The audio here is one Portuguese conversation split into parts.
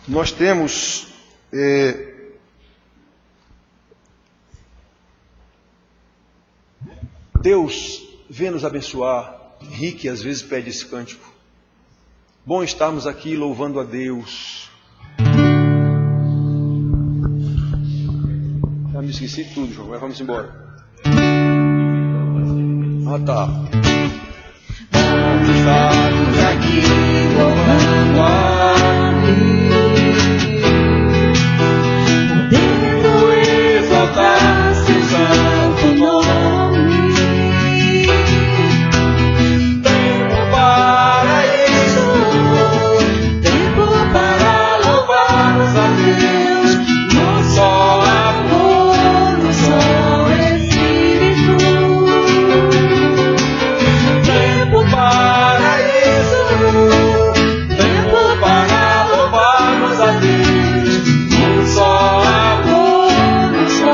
Nós temos Deus vem nos abençoar. Henrique às vezes pede esse cântico. Bom estarmos aqui louvando a Deus. Já me esqueci tudo, João, mas vamos embora. Ah, tá. Estamos aqui louvando a Deus, podendo exaltar seu santo nome. Tempo para isso, tempo para louvarmos a Deus, no só amor, no só Espírito. Tempo para isso, tempo para louvarmos a Deus, um só amor, um só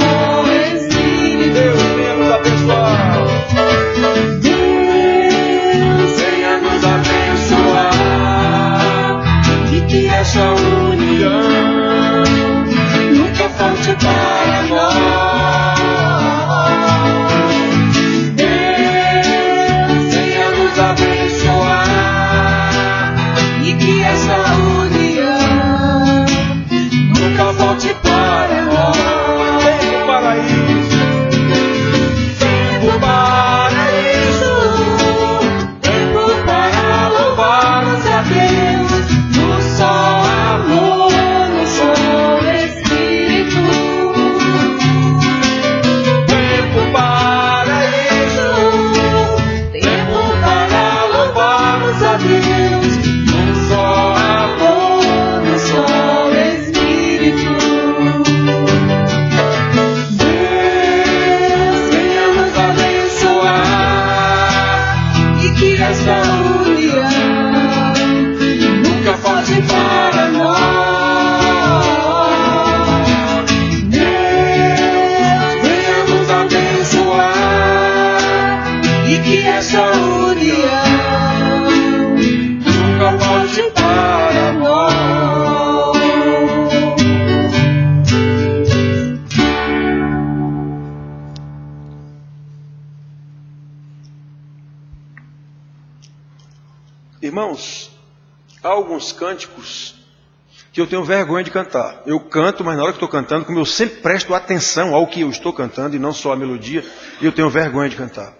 Espírito. Deus venha nos abençoar. Deus venha nos abençoar, e que essa união nunca falte para nós. Que essa união nunca volte para nós. Tempo para isso. Tempo para isso, tempo para louvarmos a Deus, no só amor, no só Espírito. Tempo para isso, tempo para louvarmos a Deus, só amor, no só Espírito. Deus venha nos abençoar, e que essa união nunca falte para nós. Deus venha nos abençoar, e que essa união nunca volte para nós. Irmãos, há alguns cânticos que eu tenho vergonha de cantar. Eu canto, mas na hora que estou cantando, como eu sempre presto atenção ao que eu estou cantando e não só a melodia, eu tenho vergonha de cantar.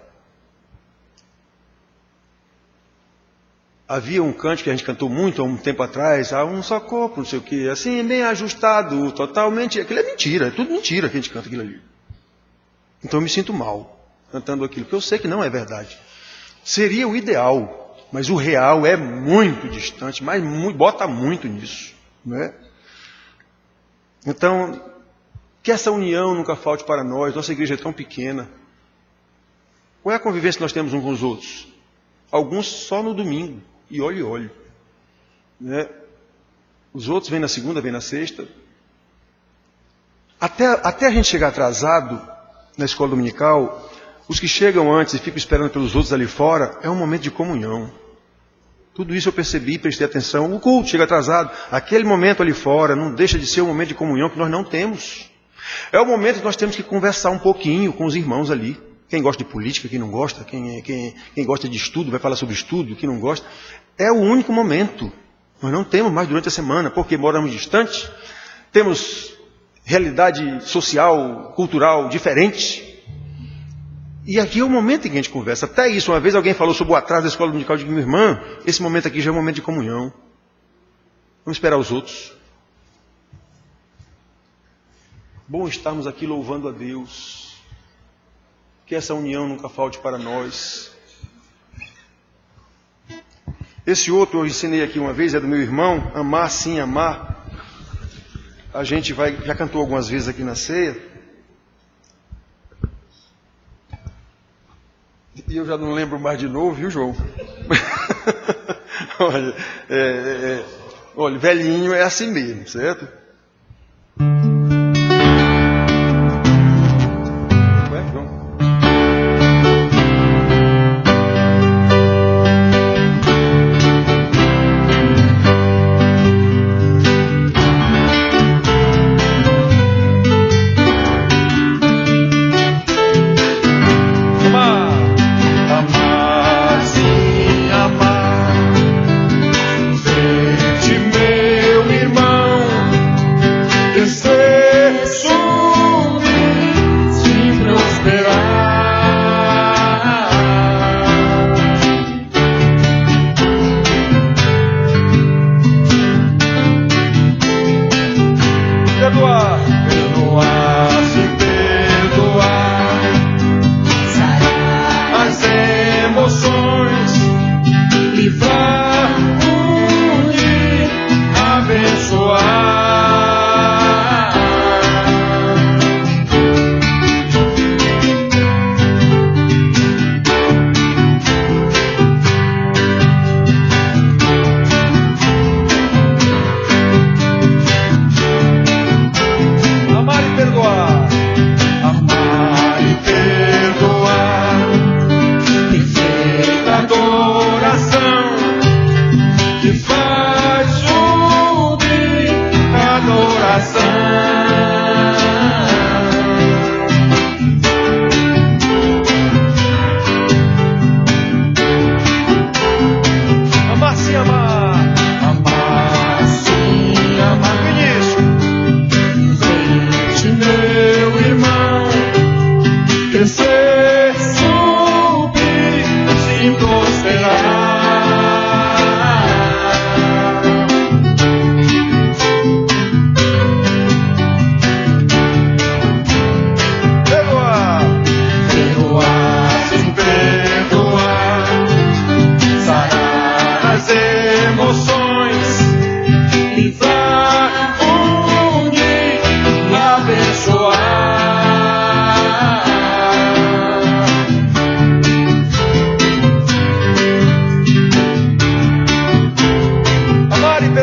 Havia um cântico que a gente cantou muito há um tempo atrás, um só corpo, não sei o que, assim, bem ajustado, totalmente. Aquilo é mentira, é tudo mentira que a gente canta aquilo ali. Então eu me sinto mal cantando aquilo, porque eu sei que não é verdade. Seria o ideal, mas o real é muito distante, mas bota muito nisso, não é? Então, que essa união nunca falte para nós. Nossa igreja é tão pequena. Qual é a convivência que nós temos uns com os outros? Alguns só no domingo. E olhe, né? Os outros vêm na segunda, vêm na sexta. Até a gente chegar atrasado na escola dominical, os que chegam antes e ficam esperando pelos outros ali fora, é um momento de comunhão. Tudo isso eu percebi, prestei atenção. O culto chega atrasado. Aquele momento ali fora não deixa de ser um momento de comunhão que nós não temos. É o momento que nós temos que conversar um pouquinho com os irmãos ali. Quem gosta de política, quem não gosta, quem gosta de estudo, vai falar sobre estudo, quem não gosta. É o único momento. Nós não temos mais durante a semana, porque moramos distantes, temos realidade social, cultural diferente. E aqui é o momento em que a gente conversa. Até isso, uma vez alguém falou sobre o atraso da escola dominical, de minha irmã, esse momento aqui já é um momento de comunhão. Vamos esperar os outros. Bom estarmos aqui louvando a Deus. Que essa união nunca falte para nós. Esse outro eu ensinei aqui uma vez, é do meu irmão, Amar Sim Amar. A gente já cantou algumas vezes aqui na ceia. E eu já não lembro mais de novo, viu, João? Olha, velhinho é assim mesmo, certo?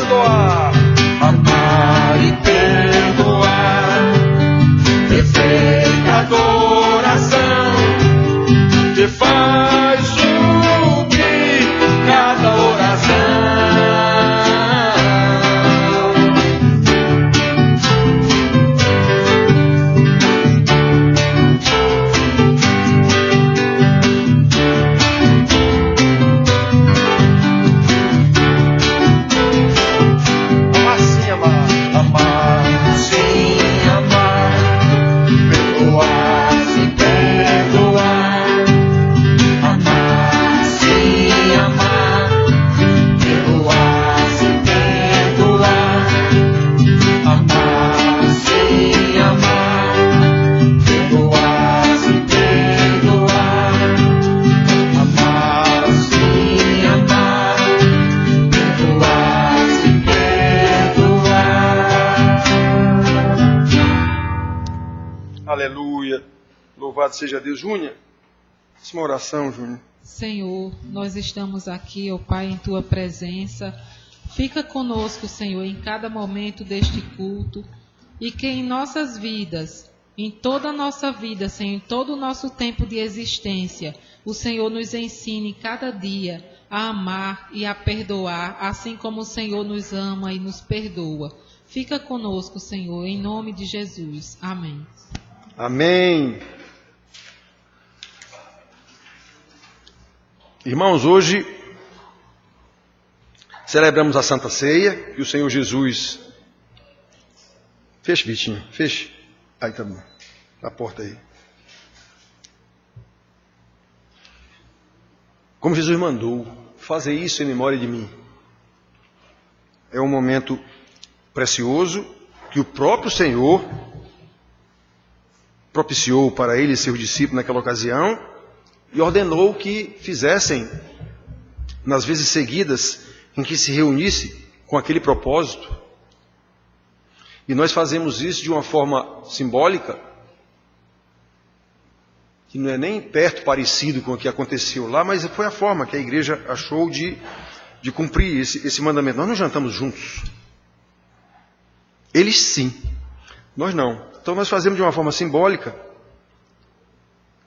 perdoar. Amar e perdoar, perfeita adoração, que faz subir cada oração. Aleluia. Louvado seja Deus. Júnior, faça uma oração, Júnior. Senhor, nós estamos aqui, ó Pai, em Tua presença. Fica conosco, Senhor, em cada momento deste culto. E que em nossas vidas, em toda a nossa vida, Senhor, em todo o nosso tempo de existência, o Senhor nos ensine cada dia a amar e a perdoar, assim como o Senhor nos ama e nos perdoa. Fica conosco, Senhor, em nome de Jesus. Amém. Amém. Irmãos, hoje celebramos a Santa Ceia, que o Senhor Jesus... Feche, Vitinho, feche. Aí tá bom, na porta aí. Como Jesus mandou, fazer isso em memória de mim. É um momento precioso que o próprio Senhor propiciou para ele e seus discípulos naquela ocasião e ordenou que fizessem nas vezes seguidas em que se reunisse com aquele propósito. E nós fazemos isso de uma forma simbólica, que não é nem perto parecido com o que aconteceu lá, mas foi a forma que a igreja achou de cumprir esse mandamento. Nós não jantamos juntos. Eles sim, nós não. Então nós fazemos de uma forma simbólica,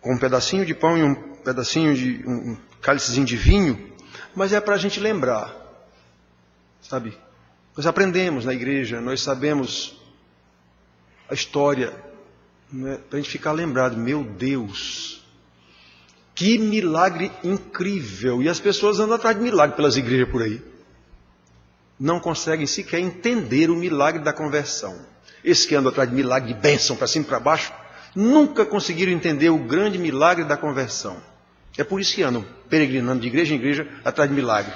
com um pedacinho de pão e um pedacinho de um cálicezinho de vinho, mas é para a gente lembrar, sabe? Nós aprendemos na igreja, nós sabemos a história, né? Para a gente ficar lembrado, meu Deus, que milagre incrível! E as pessoas andam atrás de milagre pelas igrejas por aí. Não conseguem sequer entender o milagre da conversão. Esses que andam atrás de milagre de bênção para cima e para baixo, nunca conseguiram entender o grande milagre da conversão. É por isso que andam peregrinando de igreja em igreja atrás de milagre.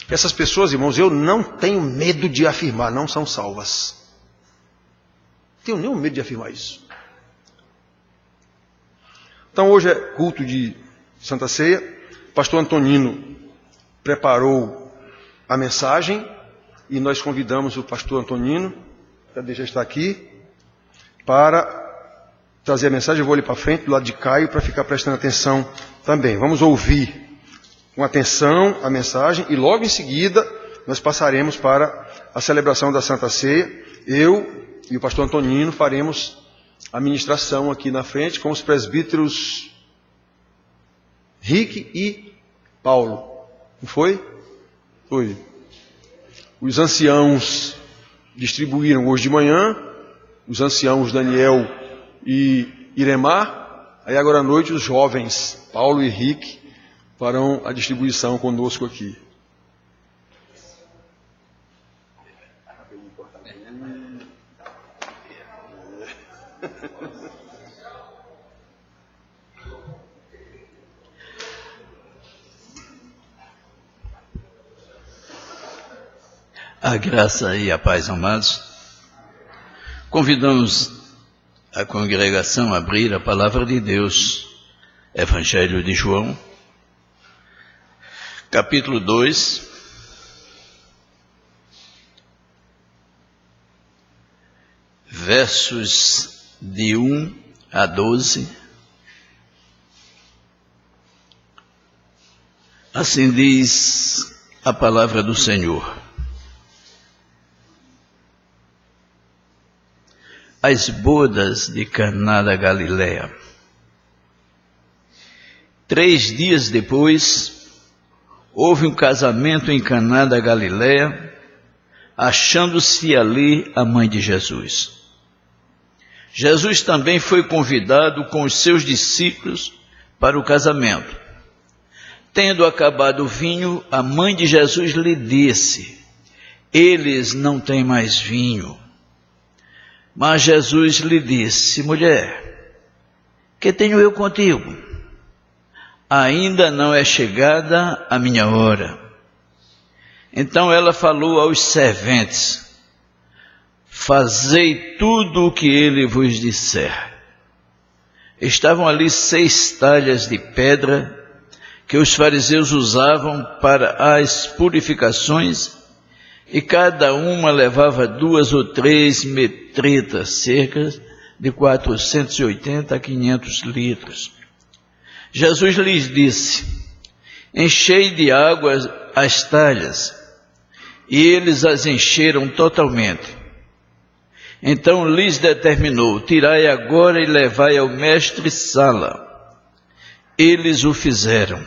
Essas pessoas, irmãos, eu não tenho medo de afirmar, não são salvas. Não tenho nenhum medo de afirmar isso. Então hoje é culto de Santa Ceia. O pastor Antonino preparou a mensagem e nós convidamos o pastor Antonino, que já está aqui, para trazer a mensagem. Eu vou ali para frente, do lado de Caio, para ficar prestando atenção também. Vamos ouvir com atenção a mensagem e logo em seguida nós passaremos para a celebração da Santa Ceia. Eu e o pastor Antonino faremos a ministração aqui na frente com os presbíteros Rick e Paulo. Não foi? Foi. Os anciãos distribuíram hoje de manhã, os anciãos Daniel e Iremar, aí agora à noite os jovens Paulo e Rick farão a distribuição conosco aqui. A graça e a paz, amados. Convidamos a congregação a abrir a palavra de Deus, Evangelho de João, capítulo 2, versos de 1 a 12. Assim diz a palavra do Senhor. As bodas de Caná da Galileia. 3 dias depois, houve um casamento em Caná da Galileia, achando-se ali a mãe de Jesus. Jesus também foi convidado com os seus discípulos para o casamento. Tendo acabado o vinho, a mãe de Jesus lhe disse: eles não têm mais vinho. Mas Jesus lhe disse: mulher, que tenho eu contigo? Ainda não é chegada a minha hora. Então ela falou aos serventes: fazei tudo o que ele vos disser. Estavam ali 6 talhas de pedra que os fariseus usavam para as purificações, e cada uma levava 2 ou 3 metretas, cerca de 480 a 500 litros. Jesus lhes disse: enchei de água as talhas, e eles as encheram totalmente. Então lhes determinou: tirai agora e levai ao mestre-sala. Eles o fizeram.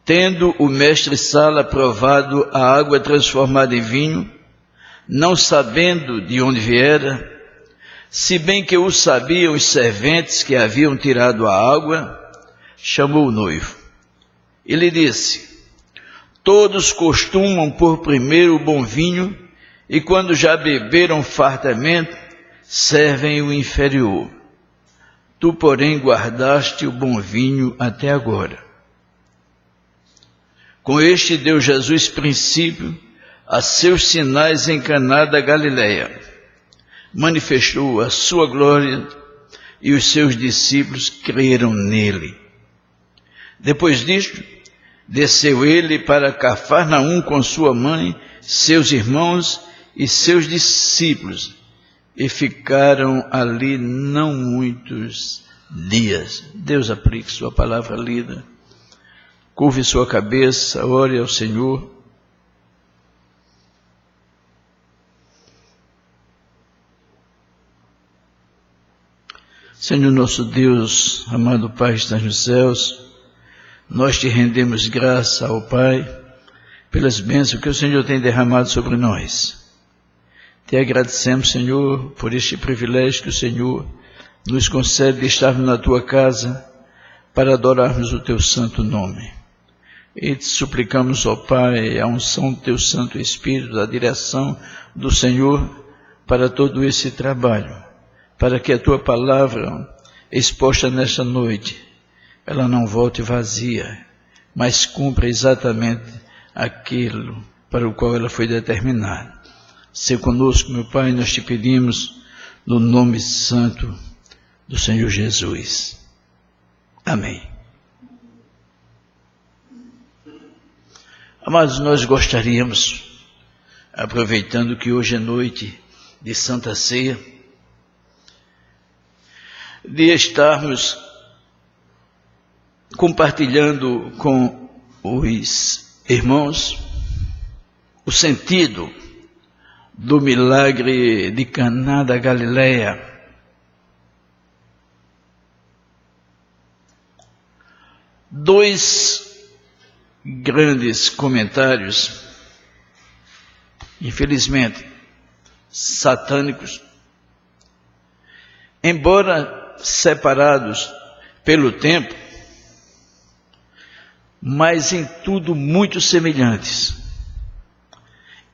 Tendo o mestre-sala provado a água transformada em vinho, não sabendo de onde viera, se bem que o sabiam os serventes que haviam tirado a água, chamou o noivo. E lhe disse: todos costumam pôr primeiro o bom vinho, e quando já beberam fartamente, servem o inferior. Tu, porém, guardaste o bom vinho até agora. Com este deu Jesus princípio a seus sinais em Caná da Galileia. Manifestou a sua glória e os seus discípulos creram nele. Depois disto, desceu ele para Cafarnaum com sua mãe, seus irmãos e seus discípulos, e ficaram ali não muitos dias. Deus aplique sua palavra lida. Curve sua cabeça, ore ao Senhor. Senhor nosso Deus, amado Pai que estás nos céus, nós te rendemos graça ao Pai pelas bênçãos que o Senhor tem derramado sobre nós. Te agradecemos, Senhor, por este privilégio que o Senhor nos concede de estarmos na tua casa para adorarmos o teu santo nome. E te suplicamos, ó Pai, a unção do teu Santo Espírito, a direção do Senhor para todo esse trabalho, para que a tua palavra exposta nesta noite, ela não volte vazia, mas cumpra exatamente aquilo para o qual ela foi determinada. Se conosco, meu Pai, nós te pedimos no nome santo do Senhor Jesus. Amém. Amados, nós gostaríamos, aproveitando que hoje é noite de Santa Ceia, de estarmos compartilhando com os irmãos o sentido do milagre de Caná da Galileia. Dois grandes comentários, infelizmente, satânicos, embora separados pelo tempo, mas em tudo muito semelhantes.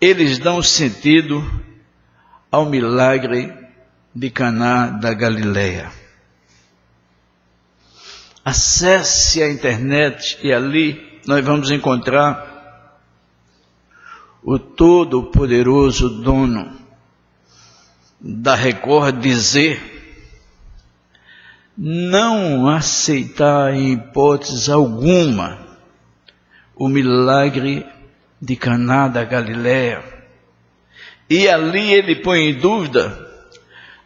Eles dão sentido ao milagre de Caná da Galileia. Acesse a internet e ali nós vamos encontrar o todo-poderoso dono da Record dizer: não aceitar em hipótese alguma o milagre de Caná da Galileia. E ali ele põe em dúvida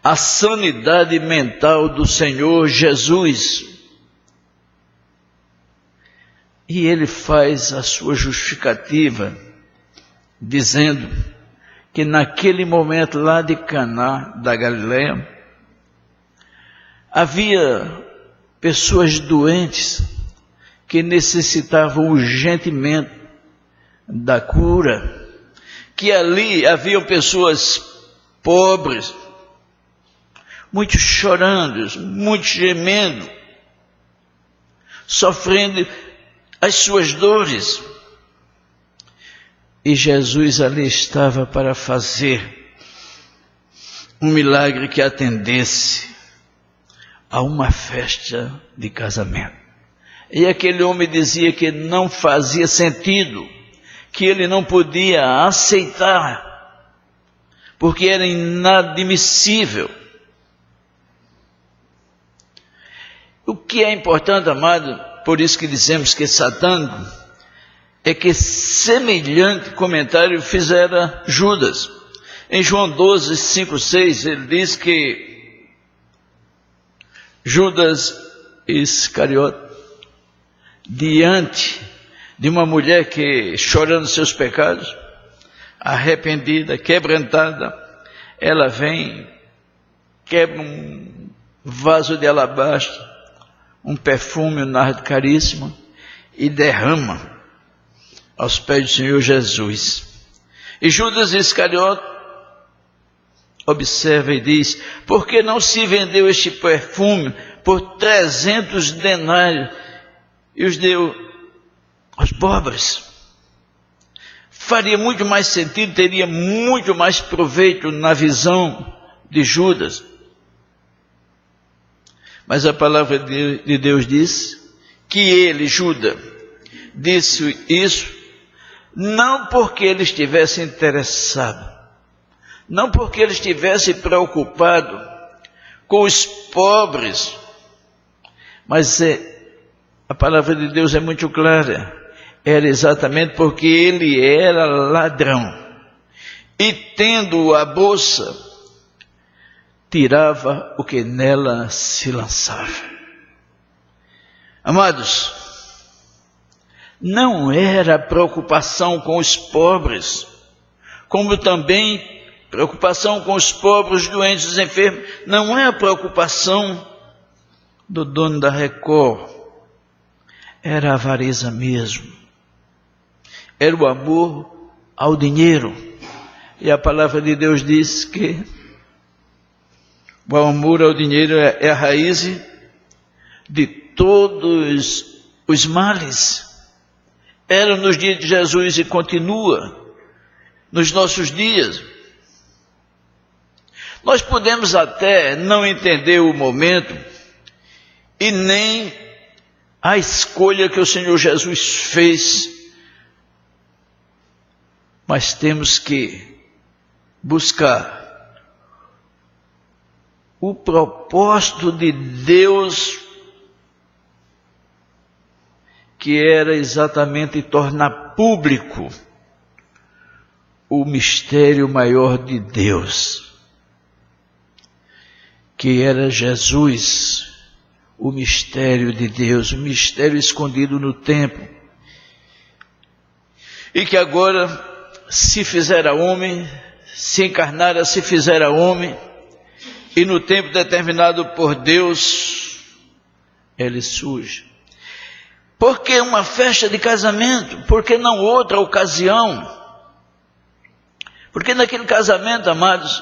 a sanidade mental do Senhor Jesus. E ele faz a sua justificativa, dizendo que naquele momento lá de Caná da Galileia, havia pessoas doentes que necessitavam urgentemente da cura, que ali haviam pessoas pobres, muitos chorando, muitos gemendo, sofrendo as suas dores. E Jesus ali estava para fazer um milagre que atendesse a uma festa de casamento. E aquele homem dizia que não fazia sentido, que ele não podia aceitar, porque era inadmissível. O que é importante, amado, por isso que dizemos que Satã, é que semelhante comentário fizera Judas. Em João 12, 5, 6, ele diz que Judas Iscariote, diante de uma mulher que, chorando seus pecados, arrependida, quebrantada, ela vem, quebra um vaso de alabastro, um perfume, um nardo caríssimo, e derrama aos pés do Senhor Jesus. E Judas Iscariote observa e diz: por que não se vendeu este perfume por 300 denários e os deu aos pobres? Faria muito mais sentido, teria muito mais proveito na visão de Judas. Mas a palavra de Deus diz que ele, Judas, disse isso não porque ele estivesse interessado, não porque ele estivesse preocupado com os pobres, mas a palavra de Deus é muito clara, era exatamente porque ele era ladrão, e tendo a bolsa, tirava o que nela se lançava. Amados, não era preocupação com os pobres, como também preocupação com os pobres, doentes, os enfermos, não é a preocupação do dono da Record, era a avareza mesmo, era o amor ao dinheiro. E a palavra de Deus diz que o amor ao dinheiro é a raiz de todos os males. Era nos dias de Jesus e continua nos nossos dias. Nós podemos até não entender o momento e nem a escolha que o Senhor Jesus fez, mas temos que buscar o propósito de Deus, que era exatamente tornar público o mistério maior de Deus, que era Jesus, o mistério de Deus, o mistério escondido no templo, e que agora se fizera homem, se encarnara, se fizera homem, e no tempo determinado por Deus, ele surge. Por que uma festa de casamento? Por que não outra ocasião? Porque naquele casamento, amados,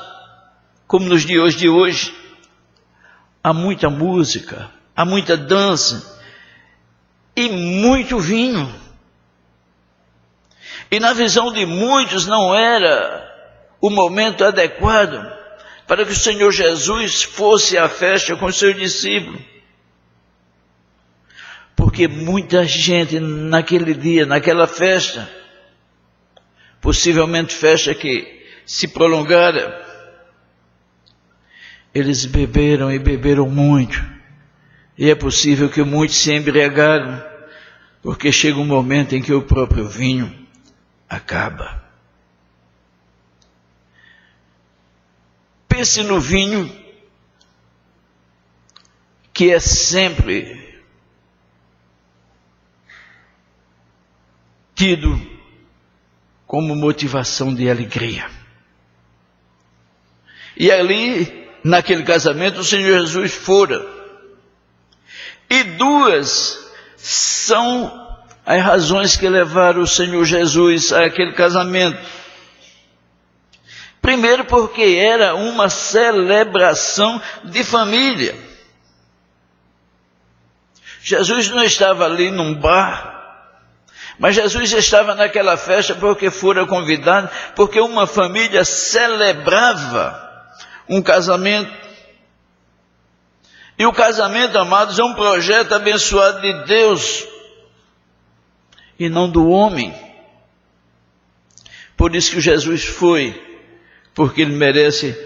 como nos dias de hoje, há muita música, há muita dança e muito vinho. E na visão de muitos não era o momento adequado para que o Senhor Jesus fosse à festa com os seus discípulos. Porque muita gente naquele dia, naquela festa, possivelmente festa que se prolongara, eles beberam e beberam muito. E é possível que muitos se embriagaram, porque chega um momento em que o próprio vinho acaba. Pense no vinho, que é sempre tido como motivação de alegria. E ali, naquele casamento, o Senhor Jesus fora. E duas são as razões que levaram o Senhor Jesus àquele casamento. Primeiro, porque era uma celebração de família. Jesus não estava ali num bar, mas Jesus estava naquela festa porque fora convidado, porque uma família celebrava um casamento. E o casamento, amados, é um projeto abençoado de Deus e não do homem. Por isso que Jesus foi, porque ele merece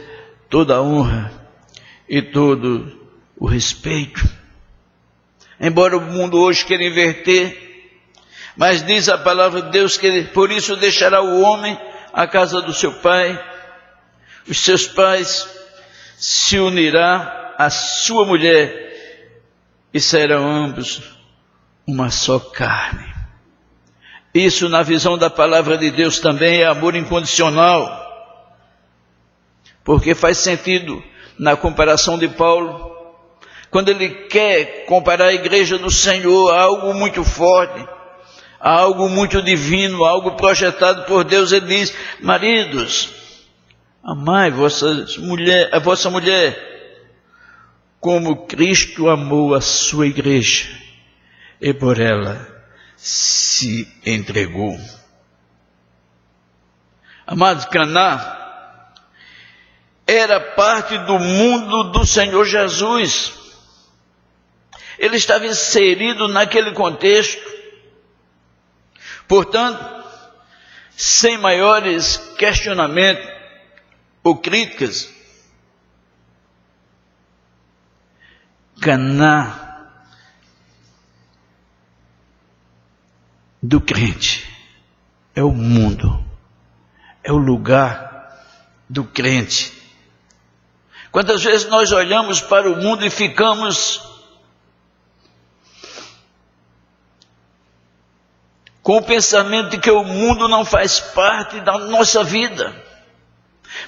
toda a honra e todo o respeito. Embora o mundo hoje queira inverter, mas diz a palavra de Deus que por isso deixará o homem a casa do seu pai, os seus pais, se unirá à sua mulher e serão ambos uma só carne. Isso, na visão da palavra de Deus, também é amor incondicional, porque faz sentido na comparação de Paulo, quando ele quer comparar a igreja do Senhor a algo muito forte, a algo muito divino, a algo projetado por Deus. Ele diz: maridos, amai a vossa mulher, como Cristo amou a sua igreja e por ela se entregou. Amados, Caná era parte do mundo do Senhor Jesus. Ele estava inserido naquele contexto. Portanto, sem maiores questionamentos ou críticas, Caná do crente é o mundo, é o lugar do crente. Quantas vezes nós olhamos para o mundo e ficamos com o pensamento de que o mundo não faz parte da nossa vida.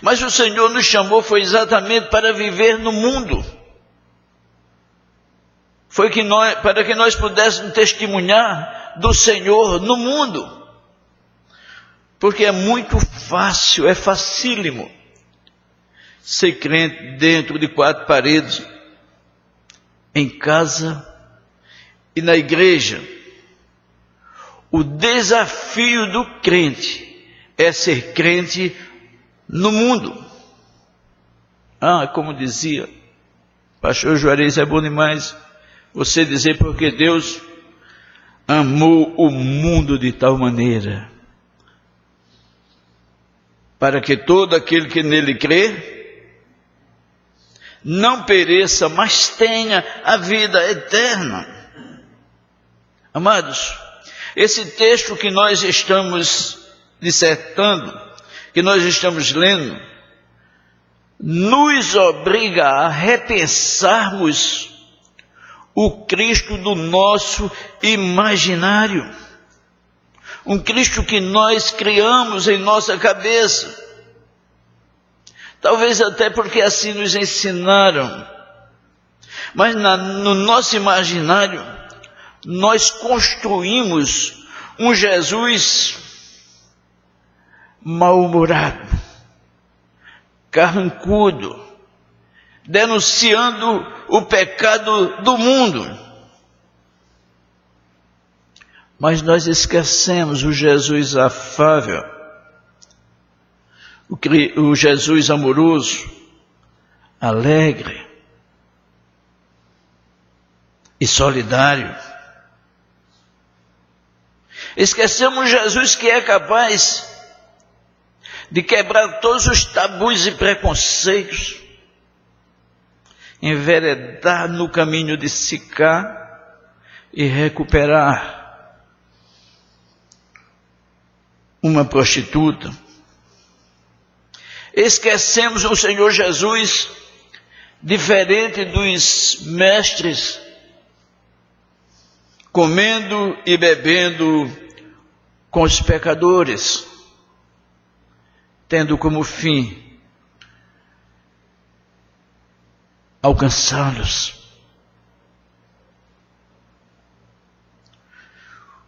Mas o Senhor nos chamou foi exatamente para viver no mundo. Foi para que nós pudéssemos testemunhar do Senhor no mundo. Porque é muito fácil, é facílimo ser crente dentro de quatro paredes, em casa e na igreja. O desafio do crente é ser crente no mundo. Como dizia pastor Juarez, é bom demais você dizer, porque Deus amou o mundo de tal maneira, para que todo aquele que nele crê não pereça, mas tenha a vida eterna. Amados, esse texto que nós estamos dissertando, que nós estamos lendo, nos obriga a repensarmos o Cristo do nosso imaginário. Um Cristo que nós criamos em nossa cabeça. Talvez até porque assim nos ensinaram. Mas no nosso imaginário, nós construímos um Jesus mal-humorado, carrancudo, denunciando o pecado do mundo. Mas nós esquecemos o Jesus afável, o Jesus amoroso, alegre e solidário. Esquecemos Jesus que é capaz de quebrar todos os tabus e preconceitos, enveredar no caminho de Sicá e recuperar uma prostituta. Esquecemos o Senhor Jesus, diferente dos mestres, comendo e bebendo com os pecadores, tendo como fim alcançá-los.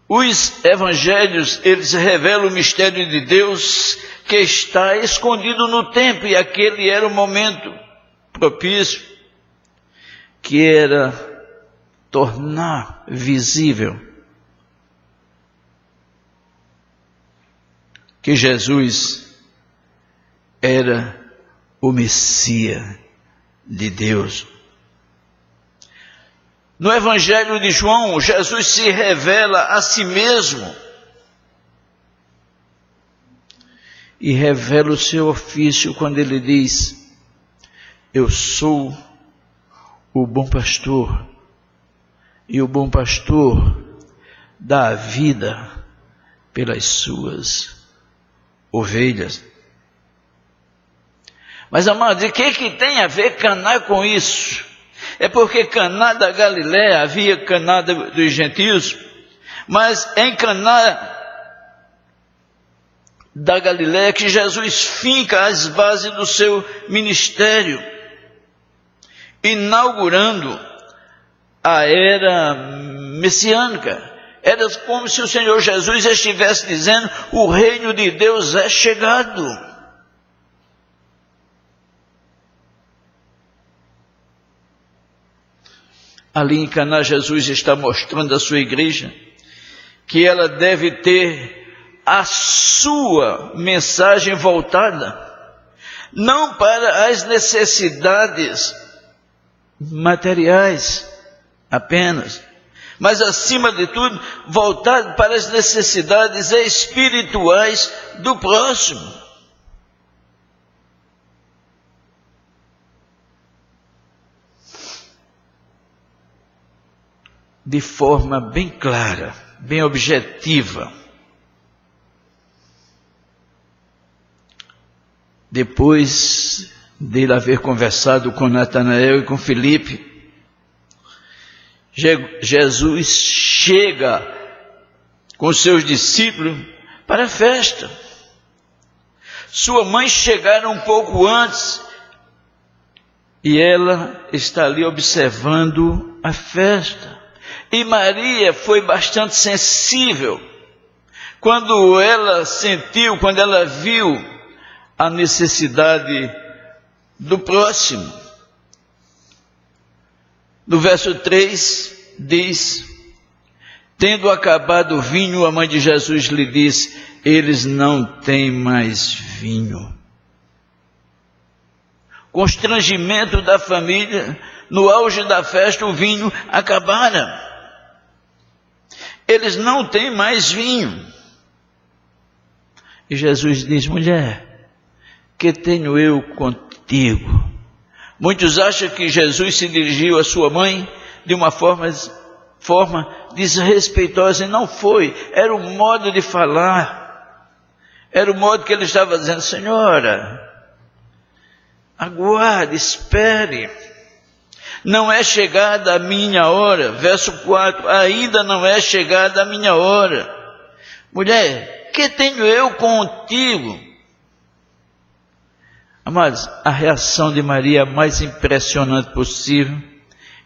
Os evangelhos, eles revelam o mistério de Deus que está escondido no tempo, e aquele era o momento propício, que era tornar visível que Jesus era o Messias de Deus. No Evangelho de João, Jesus se revela a si mesmo e revela o seu ofício quando ele diz: eu sou o bom pastor, e o bom pastor dá a vida pelas suas ovelhas. Mas, amados, o que tem a ver Caná com isso? É porque Caná da Galiléia, havia Caná dos gentios, mas em Caná da Galiléia que Jesus finca as bases do seu ministério, inaugurando a era messiânica. Era como se o Senhor Jesus estivesse dizendo: o reino de Deus é chegado. Ali em Caná, Jesus está mostrando à sua igreja que ela deve ter a sua mensagem voltada não para as necessidades materiais apenas, mas acima de tudo voltado para as necessidades espirituais do próximo. De forma bem clara, bem objetiva. Depois dele haver conversado com Natanael e com Filipe, Jesus chega com seus discípulos para a festa. Sua mãe chegara um pouco antes e ela está ali observando a festa. E Maria foi bastante sensível quando ela sentiu, quando ela viu a necessidade do próximo. No verso 3 diz: tendo acabado o vinho, a mãe de Jesus lhe disse: eles não têm mais vinho. Constrangimento da família, no auge da festa o vinho acabara. Eles não têm mais vinho. E Jesus diz: mulher, que tenho eu contigo? Muitos acham que Jesus se dirigiu à sua mãe de uma forma desrespeitosa, e não foi. Era o modo de falar. Era o modo que ele estava dizendo: senhora, aguarde, espere. Não é chegada a minha hora. Verso 4, ainda não é chegada a minha hora. Mulher, que tenho eu contigo? Amados, a reação de Maria, a mais impressionante possível,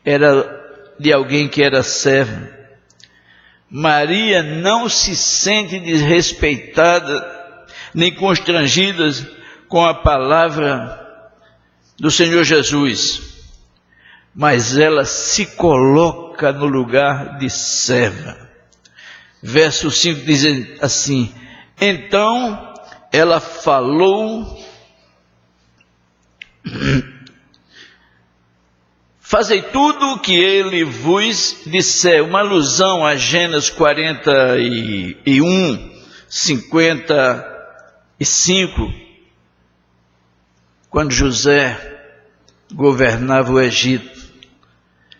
era de alguém que era servo. Maria não se sente desrespeitada, nem constrangida com a palavra do Senhor Jesus, mas ela se coloca no lugar de serva. Verso 5 diz assim: então ela falou: fazei tudo o que ele vos disser. Uma alusão a Gênesis 41, 55, quando José governava o Egito.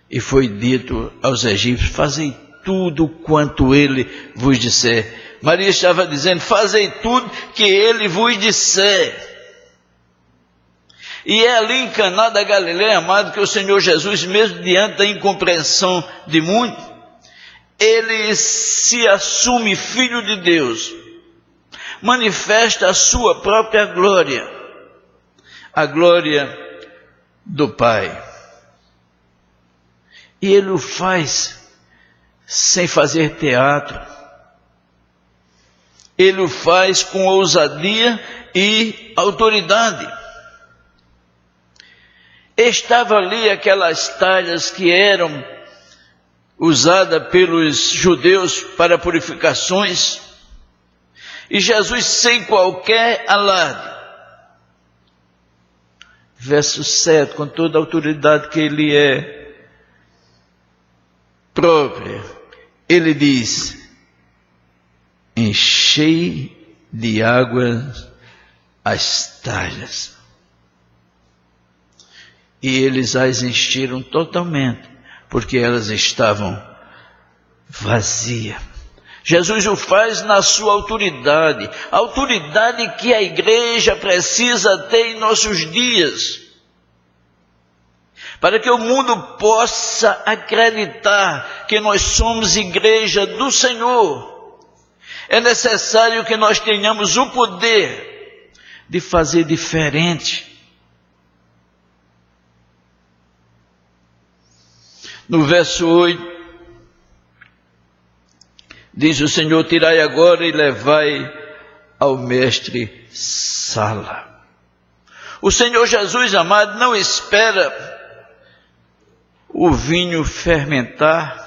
E foi dito aos egípcios: fazei tudo quanto ele vos disser. Maria estava dizendo: fazei tudo que ele vos disser. E é ali em Caná da Galiléia, amado, que o Senhor Jesus, mesmo diante da incompreensão de muitos, ele se assume filho de Deus, manifesta a sua própria glória, a glória do Pai. E ele o faz sem fazer teatro. Ele o faz com ousadia e autoridade. Estava ali aquelas talhas que eram usadas pelos judeus para purificações, e Jesus, sem qualquer alarde, verso 7, com toda a autoridade que ele é própria, ele diz: enchei de água as talhas. E eles as encheram totalmente, porque elas estavam vazias. Jesus o faz na sua autoridade, a autoridade que a igreja precisa ter em nossos dias, para que o mundo possa acreditar que nós somos igreja do Senhor. É necessário que nós tenhamos o poder de fazer diferente. No verso 8, diz o Senhor: tirai agora e levai ao mestre Sala. O Senhor Jesus, amado, não espera o vinho fermentar,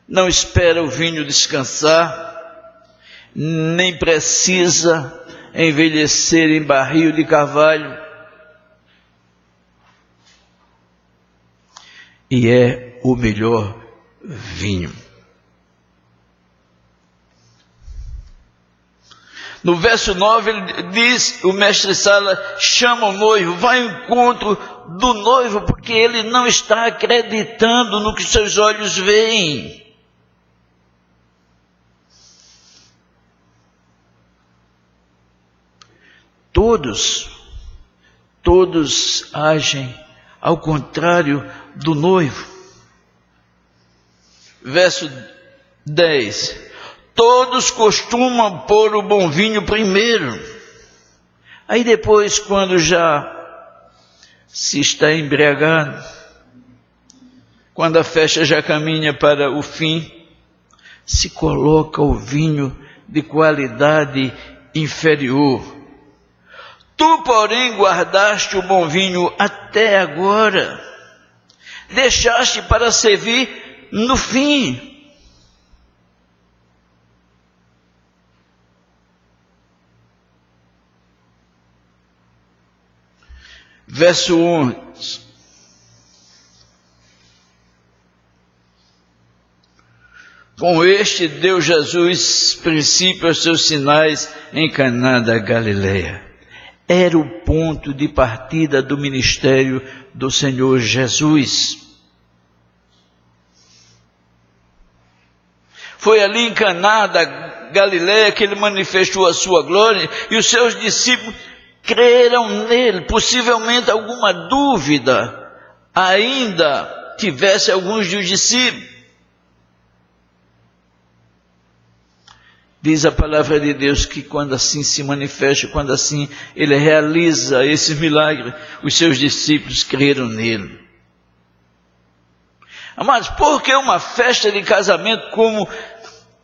não espera o vinho descansar, nem precisa envelhecer em barril de carvalho. E é o melhor vinho. No verso 9 ele diz, o mestre Sala chama o noivo, vai ao encontro do noivo, porque ele não está acreditando no que seus olhos veem. Todos agem ao contrário do noivo. Verso 10. Todos costumam pôr o bom vinho primeiro. Aí depois, quando já se está embriagado, quando a festa já caminha para o fim, se coloca o vinho de qualidade inferior. Tu, porém, guardaste o bom vinho até agora, deixaste para servir no fim. Verso 11. Com este deu Jesus princípio aos seus sinais em Caná da Galileia. Era o ponto de partida do ministério do Senhor Jesus. Foi ali em Caná da Galileia que ele manifestou a sua glória e os seus discípulos creram nele. Possivelmente alguma dúvida ainda tivesse alguns dos discípulos. Diz a palavra de Deus que quando assim se manifesta, quando assim ele realiza esse milagre, os seus discípulos creram nele. Amados, por que uma festa de casamento, como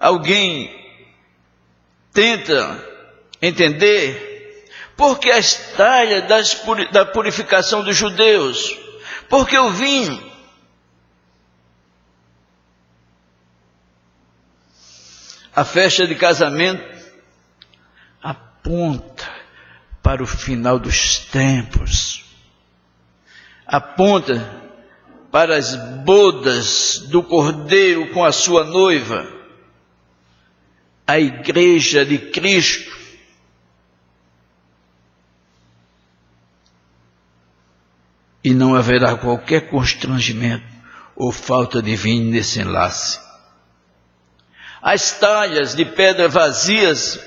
alguém tenta entender? Porque as talhas da purificação dos judeus, porque o vinho. A festa de casamento aponta para o final dos tempos, aponta para as bodas do Cordeiro com a sua noiva, a igreja de Cristo. E não haverá qualquer constrangimento ou falta de vinho nesse enlace. As talhas de pedra vazias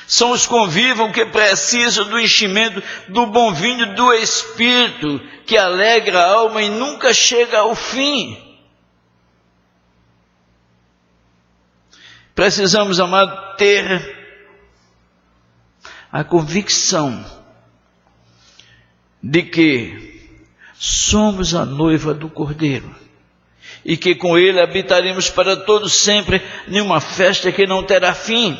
são os convívos que precisam do enchimento do bom vinho do Espírito, que alegra a alma e nunca chega ao fim. Precisamos, amado, ter a convicção de que somos a noiva do Cordeiro e que com ele habitaremos para todos sempre em uma festa que não terá fim.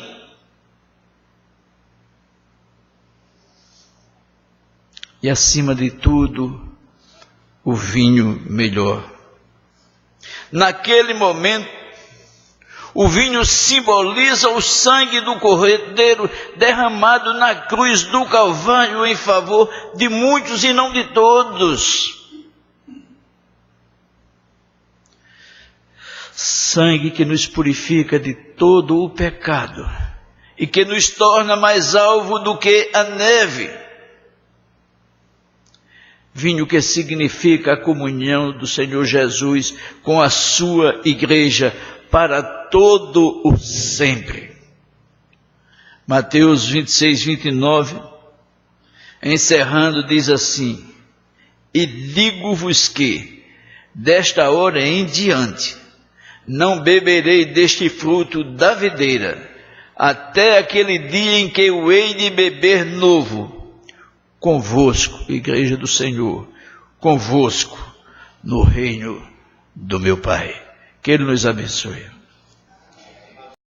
E acima de tudo, o vinho melhor. Naquele momento, o vinho simboliza o sangue do Cordeiro derramado na cruz do Calvário em favor de muitos e não de todos. Sangue que nos purifica de todo o pecado e que nos torna mais alvo do que a neve. Vinho que significa a comunhão do Senhor Jesus com a sua igreja para todo o sempre. Mateus 26, 29, encerrando, diz assim: e digo-vos que, desta hora em diante, não beberei deste fruto da videira, até aquele dia em que eu hei de beber novo, convosco, igreja do Senhor, convosco, no reino do meu Pai. Que Ele nos abençoe.